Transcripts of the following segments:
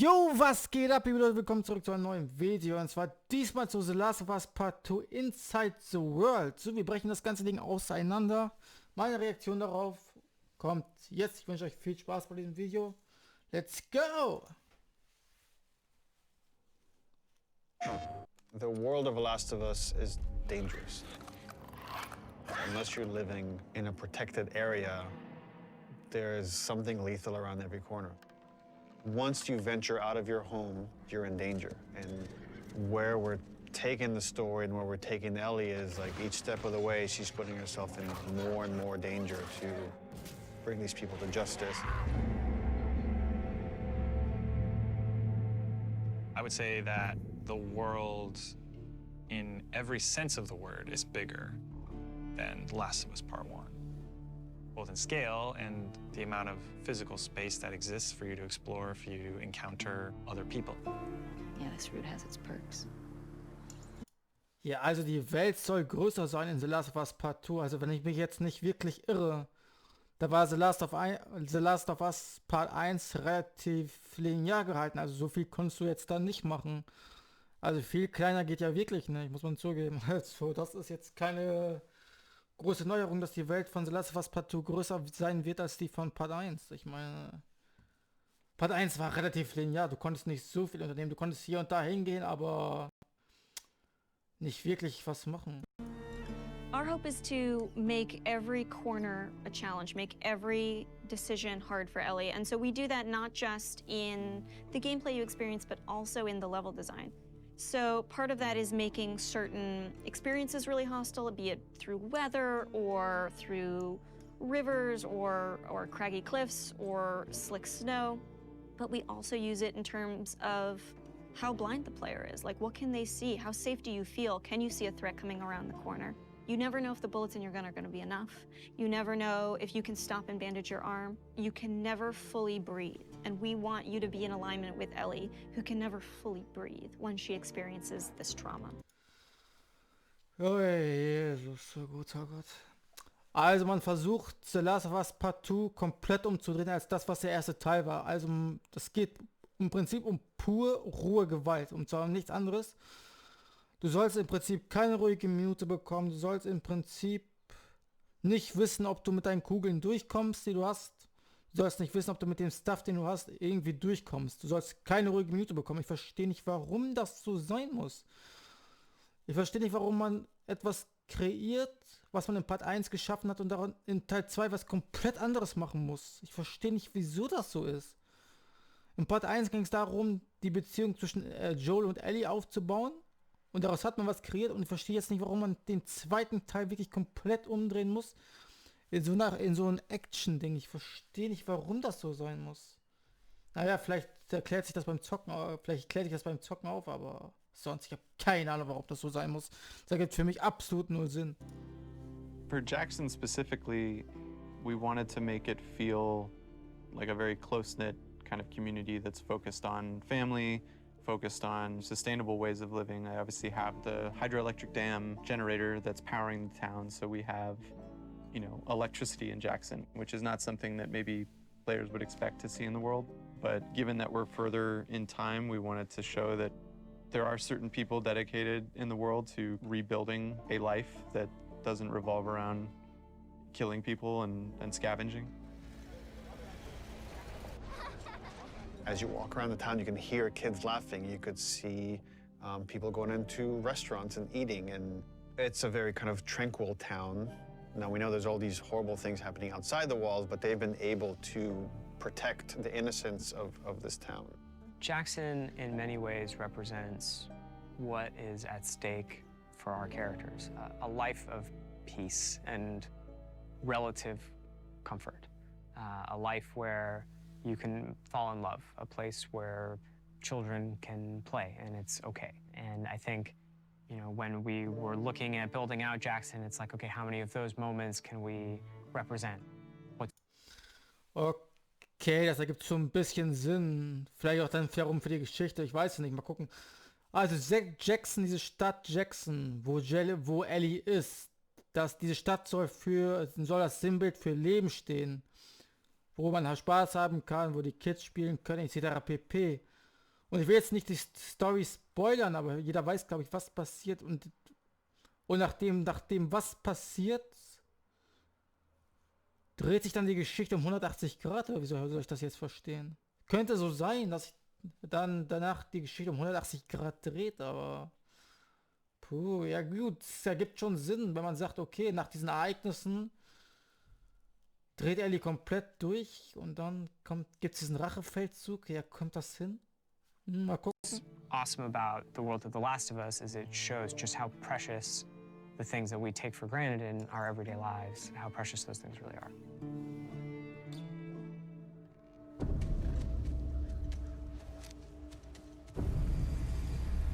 Jo, was geht ab, liebe Leute? Willkommen zurück zu einem neuen Video. Und zwar diesmal zu The Last of Us Part 2 Inside the World. So, wir brechen das ganze Ding auseinander. Meine Reaktion darauf kommt jetzt. Ich wünsche euch viel Spaß bei diesem Video. Let's go! The world of The Last of Us is dangerous. Unless you're living in a protected area, there is something lethal around every corner. Once you venture out of your home, you're in danger. And where we're taking the story and where we're taking Ellie is like each step of the way, she's putting herself in more and more danger to bring these people to justice. I would say that the world, in every sense of the word, is bigger than The Last of Us Part 1. Both in scale and the amount of physical space that exists for you to explore, for you to encounter other people. Yeah, this route has its perks. Ja, also die Welt soll größer sein in The Last of Us Part 2. Also wenn ich mich jetzt nicht wirklich irre, da war The Last of Us Part 1 relativ linear gehalten. Also so viel konntest du jetzt da nicht machen. Also viel kleiner geht ja wirklich nicht, muss man zugeben. Also das ist jetzt keine große Neuerung, dass die Welt von The Last of Us Part 2 größer sein wird als die von Part 1. Ich meine, Part 1 war relativ linear. Du konntest nicht so viel unternehmen. Du konntest hier und da hingehen, aber nicht wirklich was machen. Our hope is to make every corner a challenge, make every decision hard for Ellie. And so we do that not just in the gameplay you experience, but also in the level design. So part of that is making certain experiences really hostile, be it through weather or through rivers or craggy cliffs or slick snow. But we also use it in terms of how blind the player is. Like, what can they see? How safe do you feel? Can you see a threat coming around the corner? You never know if the bullets in your gun are going to be enough. You never know if you can stop and bandage your arm. You can never fully breathe. And we want you to be in alignment with Ellie, who can never fully breathe when she experiences this trauma. Oh Jesus, so guter Gott. Also man versucht The Last of Us Part 2 komplett umzudrehen als das, was der erste Teil war. Also das geht im Prinzip um pur rohe Gewalt, und zwar um nichts anderes. Du sollst im Prinzip keine ruhige Minute bekommen. Du sollst im Prinzip nicht wissen, ob du mit deinen Kugeln durchkommst, die du hast. Du sollst nicht wissen, ob du mit dem Stuff, den du hast, irgendwie durchkommst. Du sollst keine ruhige Minute bekommen. Ich verstehe nicht, warum das so sein muss. Ich verstehe nicht, warum man etwas kreiert, was man in Part 1 geschaffen hat und daran in Teil 2 was komplett anderes machen muss. Ich verstehe nicht, wieso das so ist. In Part 1 ging es darum, die Beziehung zwischen Joel und Ellie aufzubauen. Und daraus hat man was kreiert und ich verstehe jetzt nicht, warum man den zweiten Teil wirklich komplett umdrehen muss. In so ein Action-Ding. Ich verstehe nicht, warum das so sein muss. Naja, vielleicht erklärt sich das beim Zocken, vielleicht klärt sich das beim Zocken auf, aber sonst, ich habe keine Ahnung, warum das so sein muss. Das ergibt für mich absolut null Sinn. For Jackson specifically, we wanted to make it feel like a very close-knit kind of community that's focused on family, focused on sustainable ways of living. I obviously have the hydroelectric dam generator that's powering the town, so we have, you know, electricity in Jackson, which is not something that maybe players would expect to see in the world. But given that we're further in time, we wanted to show that there are certain people dedicated in the world to rebuilding a life that doesn't revolve around killing people and scavenging. As you walk around the town, you can hear kids laughing. You could see people going into restaurants and eating, and it's a very kind of tranquil town. Now, we know there's all these horrible things happening outside the walls, but they've been able to protect the innocence of this town. Jackson, in many ways, represents what is at stake for our characters. A life of peace and relative comfort. A life where you can fall in love, a place where children can play and it's okay. And I think, you know, when we were looking at building out Jackson, it's like, okay, how many of those moments can we represent? Okay, das ergibt schon ein bisschen Sinn. Vielleicht auch dann wiederum für die Geschichte, ich weiß es nicht, mal gucken. Also Jackson, diese Stadt Jackson, wo Ellie ist, diese Stadt soll das Sinnbild für Leben stehen. Wo man Spaß haben kann, wo die Kids spielen können, etc. pp. Und ich will jetzt nicht die Story spoilern, aber jeder weiß, glaube ich, was passiert. Und nachdem was passiert, dreht sich dann die Geschichte um 180 Grad, oder wie soll ich das jetzt verstehen? Könnte so sein, dass sich dann danach die Geschichte um 180 Grad dreht, aber puh, ja gut, es ergibt schon Sinn, wenn man sagt, okay, nach diesen Ereignissen dreht Ellie komplett durch und dann gibt es diesen Rachefeldzug, ja, kommt das hin? Mal gucken. Awesome about the world of The Last of Us is it shows just how precious the things that we take for granted in our everyday lives, how precious those things really are.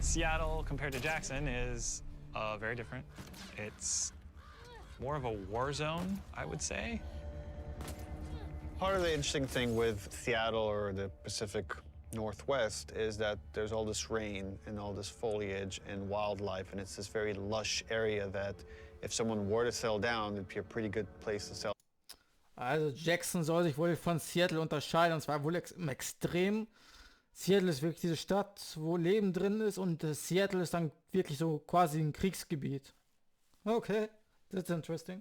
Seattle compared to Jackson is very different. It's more of a war zone, I would say. Part of the interesting thing with Seattle or the Pacific Northwest is that there's all this rain and all this foliage and wildlife, and it's this very lush area that if someone were to settle down, it'd be a pretty good place to settle. Also Jackson soll sich wohl von Seattle unterscheiden, und zwar wohl im Extrem. Seattle ist wirklich diese Stadt, wo Leben drin ist, und Seattle ist dann wirklich so quasi ein Kriegsgebiet. Okay, that's interesting.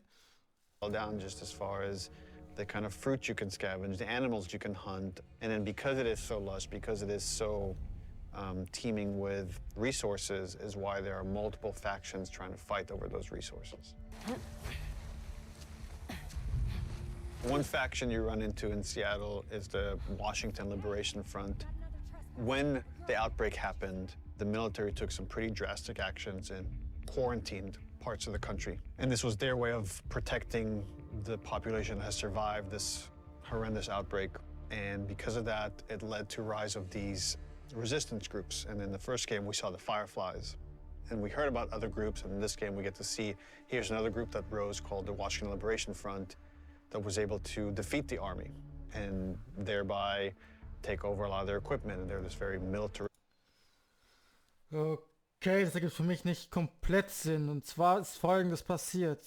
Down just as far as the kind of fruit you can scavenge, the animals you can hunt, and then because it is so lush, because it is so teeming with resources, is why there are multiple factions trying to fight over those resources. One faction you run into in Seattle is the Washington Liberation Front. When the outbreak happened, the military took some pretty drastic actions and quarantined parts of the country. And this was their way of protecting the population that has survived this horrendous outbreak. And because of that, it led to rise of these resistance groups. And in the first game, we saw the Fireflies. And we heard about other groups, and in this game, we get to see here's another group that rose called the Washington Liberation Front that was able to defeat the army and thereby take over a lot of their equipment. And they're this very military. Okay, das ergibt für mich nicht komplett Sinn. Und zwar ist Folgendes passiert.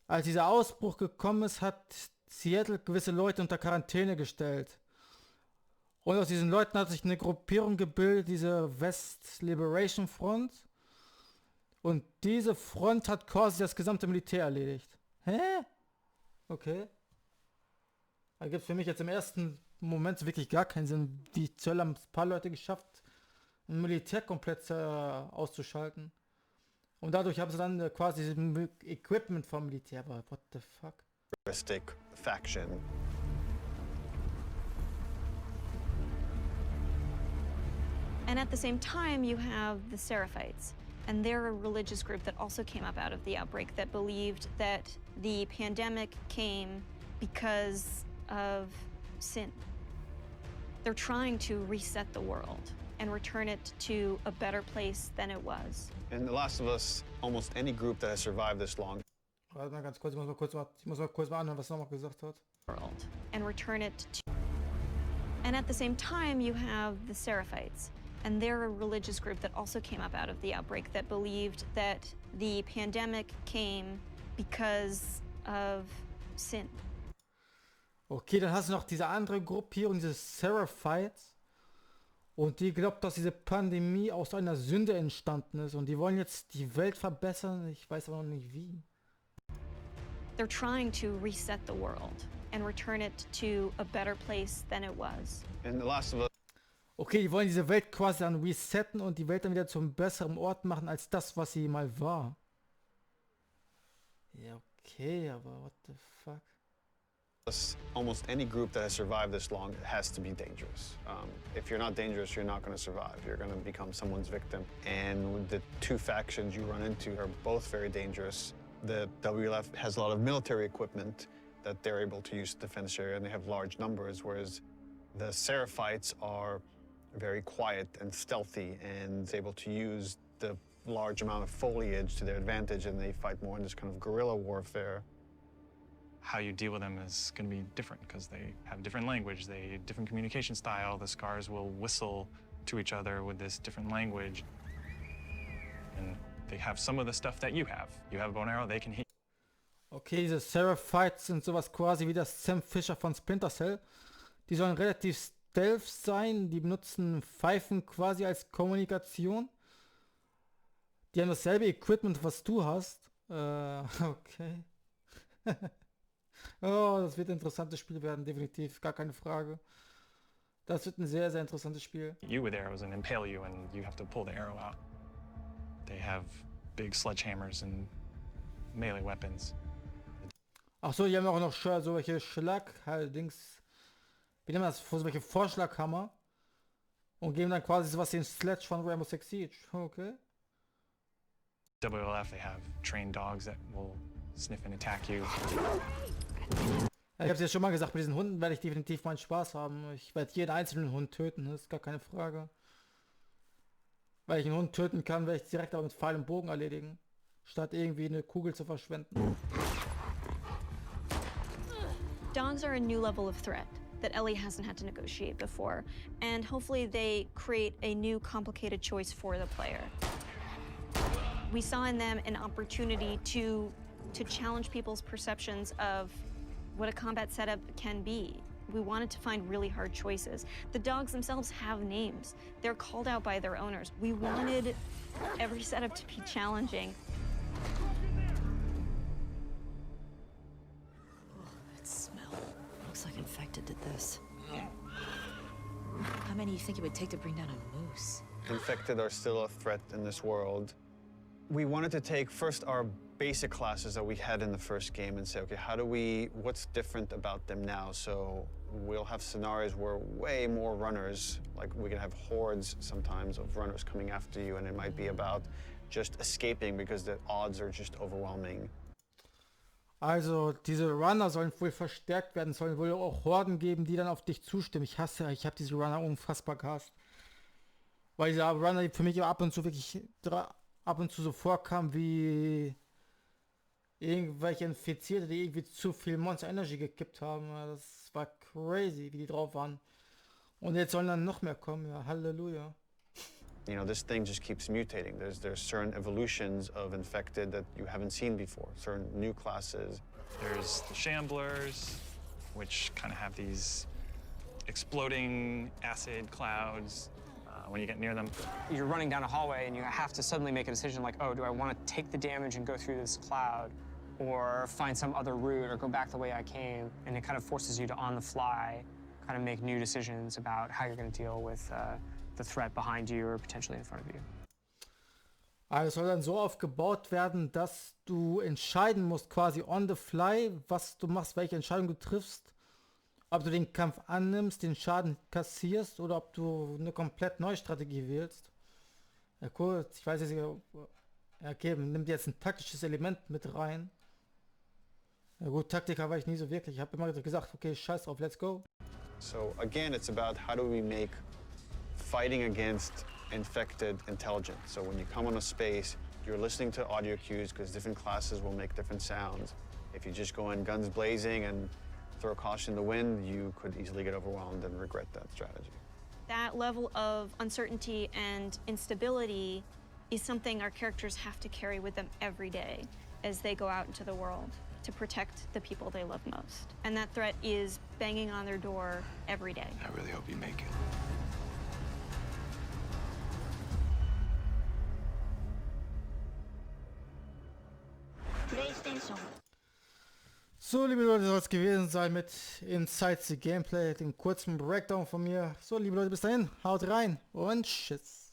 Als dieser Ausbruch gekommen ist, hat Seattle gewisse Leute unter Quarantäne gestellt. Und aus diesen Leuten hat sich eine Gruppierung gebildet, diese West Liberation Front. Und diese Front hat quasi das gesamte Militär erledigt. Hä? Okay. Ergibt für mich jetzt im ersten Moment wirklich gar keinen Sinn. Wie zur Hölle haben ein paar Leute geschafft, ein Militär komplett auszuschalten. Und dadurch haben sie dann quasi Equipment vom Militär. Aber what the fuck? Faction. And at the same time, you have the Seraphites. And they're a religious group that also came up out of the outbreak that believed that the pandemic came because of sin. They're trying to reset the world and return it to a better place than it was. In The Last of Us, almost any group that has survived this long. Warte mal ganz kurz, ich muss mal kurz anhören, was er nochmal gesagt hat. World and return it to. And at the same time, you have the Seraphites. And they're a religious group that also came up out of the outbreak that believed that the pandemic came because of sin. Okay, dann hast du noch diese andere Gruppierung, diese Seraphites. Und die glaubt, dass diese Pandemie aus einer Sünde entstanden ist. Und die wollen jetzt die Welt verbessern. Ich weiß aber noch nicht wie. They're trying to reset the world and return it to a better place than it was. In The Last of Us. Okay, die wollen diese Welt quasi dann resetten und die Welt dann wieder zum besseren Ort machen als das, was sie mal war. Ja, okay, aber what the fuck? Almost any group that has survived this long has to be dangerous. If you're not dangerous, you're not going to survive. You're going to become someone's victim. And the two factions you run into are both very dangerous. The WLF has a lot of military equipment that they're able to use to defend this area, and they have large numbers, whereas the Seraphites are very quiet and stealthy and is able to use the large amount of foliage to their advantage, and they fight more in this kind of guerrilla warfare. How you deal with them is going to be different because they have different language, they different communication style. The scars will whistle to each other with this different language. And they have some of the stuff that you have. You have a bow and arrow, they can hit. Okay, diese Seraphites sind sowas quasi wie das Sam Fisher von Splinter Cell. Die sollen relativ Stealth sein, die benutzen Pfeifen quasi als Kommunikation. Die haben dasselbe Equipment, was du hast. Okay. Oh, das wird ein interessantes Spiel werden, definitiv, gar keine Frage. Das wird ein sehr, sehr interessantes Spiel. You with arrows and impale you, and you have to pull the arrow out. They have big sledgehammers and melee weapons. Ach so, die haben auch noch so welche Dings, wie nennt man das, so welche Vorschlaghammer. Und geben dann quasi sowas den Sledge von Rainbow Six Siege. Okay. WLF, they have trained dogs that will sniff and attack you. Ja, ich hab's ja schon mal gesagt, mit diesen Hunden werde ich definitiv meinen Spaß haben. Ich werde jeden einzelnen Hund töten, das ist gar keine Frage. Weil ich einen Hund töten kann, werde ich direkt aber mit Pfeil und Bogen erledigen. Statt irgendwie eine Kugel zu verschwenden. Dogs are a new level of threat that Ellie hasn't had to negotiate before, and hopefully they create a new complicated choice for the player. We saw in them an opportunity to challenge people's perceptions of what a combat setup can be. We wanted to find really hard choices. The dogs themselves have names. They're called out by their owners. We wanted every setup to be challenging. That smell. Looks like infected did this. How many do you think it would take to bring down a moose? Infected are still a threat in this world. We wanted to take first our basic classes that we had in the first game and say, okay, what's different about them now? So we'll have scenarios where way more runners, like we can have hordes sometimes of runners coming after you, and it might be about just escaping because the odds are just overwhelming. Also, diese Runner sollen wohl verstärkt werden, sollen wohl auch Horden geben, die dann auf dich zustimmen. Ich habe diese Runner unfassbar gehasst. Weil diese Runner, die für mich ab und zu wirklich ab und zu so vorkamen wie irgendwelche Infizierte, die irgendwie zu viel Monster Energy gekippt haben. Das war crazy, wie die drauf waren. Und jetzt sollen dann noch mehr kommen, ja, Halleluja. You know, this thing just keeps mutating. There's certain evolutions of infected that you haven't seen before, certain new classes. There's the shamblers, which kind of have these exploding acid clouds when you get near them. You're running down a hallway and you have to suddenly make a decision like, oh, do I want to take the damage and go through this cloud or find some other route or go back the way I came? And it kind of forces you to, on the fly, kind of make new decisions about how you're going to deal with the threat behind you or potentially in front of you. Also es soll dann so aufgebaut werden, dass du entscheiden musst, quasi on the fly, was du machst, welche Entscheidung du triffst. Ob du den Kampf annimmst, den Schaden kassierst oder ob du eine komplett neue Strategie wählst. Ja cool, ich weiß jetzt nicht, ja, okay, nimmt jetzt ein taktisches Element mit rein. Ja gut, Taktiker war ich nie so wirklich. Ich habe immer gesagt, okay, scheiß drauf, let's go. So again, it's about how do we make fighting against infected intelligent. So when you come on a space, you're listening to audio cues because different classes will make different sounds. If you just go in guns blazing and throw caution in the wind, you could easily get overwhelmed and regret that strategy. That level of uncertainty and instability is something our characters have to carry with them every day as they go out into the world to protect the people they love most. And that threat is banging on their door every day. I really hope you make it. So, liebe Leute, soll es gewesen sein mit Inside the Gameplay, dem kurzen Breakdown von mir. So, liebe Leute, bis dahin, haut rein und tschüss.